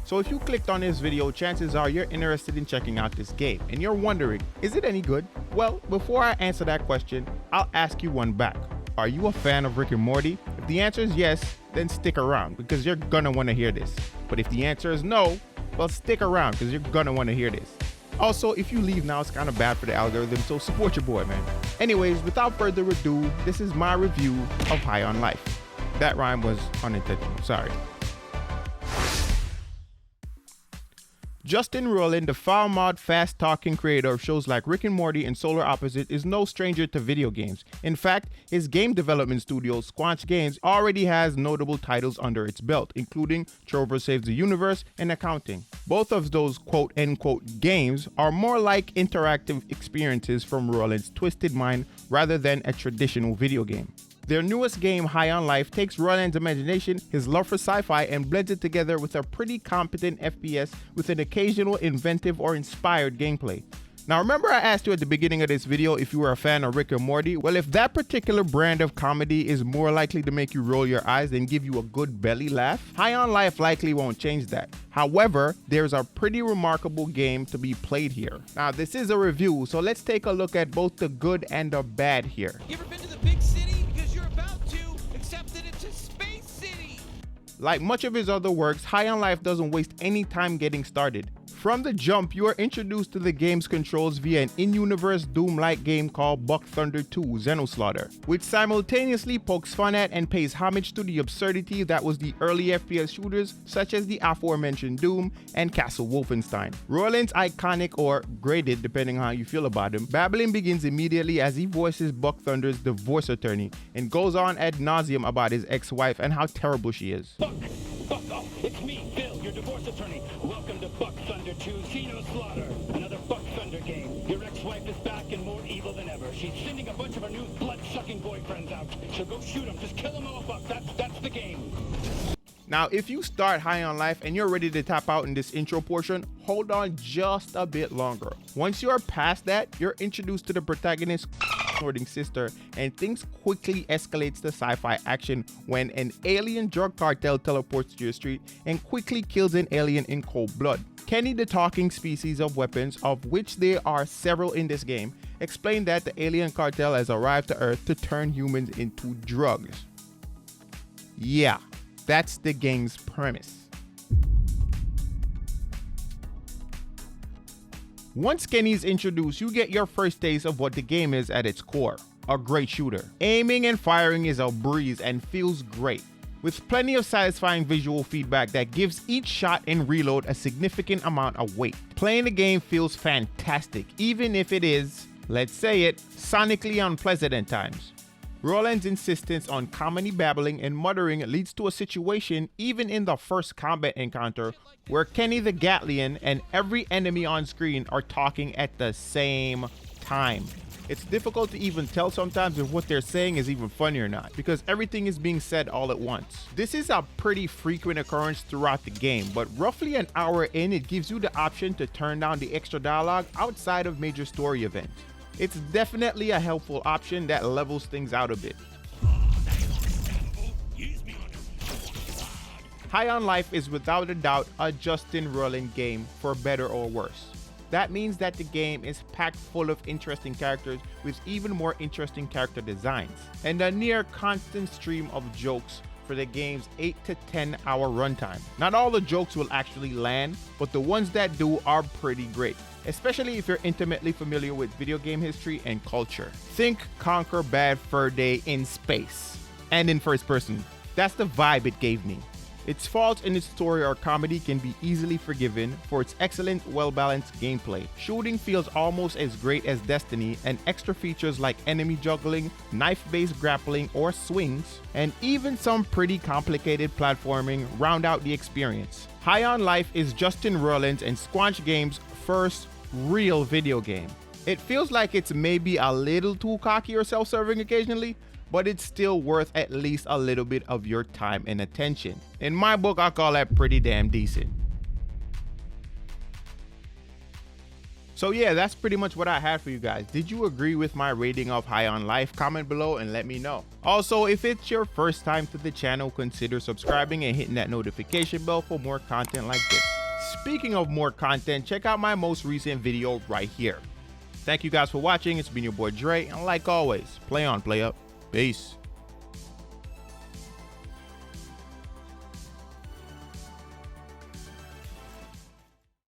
So if you clicked on this video, chances are you're interested in checking out this game and you're wondering, is it any good? Well, before I answer that question, I'll ask you one back. Are you a fan of Rick and Morty? If the answer is yes, then stick around because you're gonna want to hear this. But if the answer is no, well, stick around because you're gonna want to hear this. Also, if you leave now, it's kind of bad for the algorithm, so support your boy, man. Anyways, without further ado, this is my review of High on Life. That rhyme was unintentional, sorry. Justin Roiland, the foul-mouthed, fast-talking creator of shows like Rick and Morty and Solar Opposite, is no stranger to video games. In fact, his game development studio, Squanch Games, already has notable titles under its belt, including Trover Saves the Universe and Accounting. Both of those quote-unquote games are more like interactive experiences from Roiland's twisted mind rather than a traditional video game. Their newest game, High on Life, takes Roiland's imagination, his love for sci-fi, and blends it together with a pretty competent FPS with an occasional inventive or inspired gameplay. Now remember I asked you at the beginning of this video if you were a fan of Rick and Morty? Well, if that particular brand of comedy is more likely to make you roll your eyes than give you a good belly laugh, High on Life likely won't change that. However, there's a pretty remarkable game to be played here. Now this is a review, so let's take a look at both the good and the bad here. You ever been to the big city? Because you're about to, except that it's a space city. Like much of his other works, High on Life doesn't waste any time getting started. From the jump, you are introduced to the game's controls via an in-universe Doom-like game called Buck Thunder 2 Xenoslaughter, which simultaneously pokes fun at and pays homage to the absurdity that was the early FPS shooters such as the aforementioned Doom and Castle Wolfenstein. Roiland's iconic, or graded depending on how you feel about him, babbling begins immediately as he voices Buck Thunder's divorce attorney and goes on ad nauseum about his ex-wife and how terrible she is. Buck off! It's me, Bill, your divorce attorney. Welcome to Buck Thunder 2 Xenoslaughter, another Buck Thunder game. Your ex-wife is back and more evil than ever. She's sending a bunch of her new blood-sucking boyfriends out. So go shoot them. Just kill them all, Buck. That's the game. Now, if you start High on Life and you're ready to tap out in this intro portion, hold on just a bit longer. Once you are past that, you're introduced to the protagonist's snorting sister, and things quickly escalates to sci-fi action when an alien drug cartel teleports to your street and quickly kills an alien in cold blood. Kenny, the talking species of weapons, of which there are several in this game, explained that the alien cartel has arrived to Earth to turn humans into drugs. Yeah, that's the game's premise. Once Kenny's introduced, you get your first taste of what the game is at its core, a great shooter. Aiming and firing is a breeze and feels great, with plenty of satisfying visual feedback that gives each shot and reload a significant amount of weight. Playing the game feels fantastic, even if it is, let's say it, sonically unpleasant at times. Roiland's insistence on comedy babbling and muttering leads to a situation even in the first combat encounter where Kenny the Gatlian and every enemy on screen are talking at the same time. It's difficult to even tell sometimes if what they're saying is even funny or not, because everything is being said all at once. This is a pretty frequent occurrence throughout the game, but roughly an hour in, it gives you the option to turn down the extra dialogue outside of major story events. It's definitely a helpful option that levels things out a bit. High on Life is without a doubt a Justin Roiland game, for better or worse. That means that the game is packed full of interesting characters with even more interesting character designs, and a near constant stream of jokes for the game's 8 to 10 hour runtime. Not all the jokes will actually land, but the ones that do are pretty great, especially if you're intimately familiar with video game history and culture. Think Conquer Bad Fur Day in space, and in first person. That's the vibe it gave me. Its faults in its story or comedy can be easily forgiven for its excellent, well-balanced gameplay. Shooting feels almost as great as Destiny, and extra features like enemy juggling, knife-based grappling or swings, and even some pretty complicated platforming round out the experience. High on Life is Justin Roiland's and Squanch Games' first real video game. It feels like it's maybe a little too cocky or self-serving occasionally, but it's still worth at least a little bit of your time and attention. In my book, I call that pretty damn decent. So yeah, that's pretty much what I had for you guys. Did you agree with my rating of High on Life? Comment below and let me know. Also, if it's your first time to the channel, consider subscribing and hitting that notification bell for more content like this. Speaking of more content, check out my most recent video right here. Thank you guys for watching. It's been your boy Dre, and like always, play on, play up. Peace.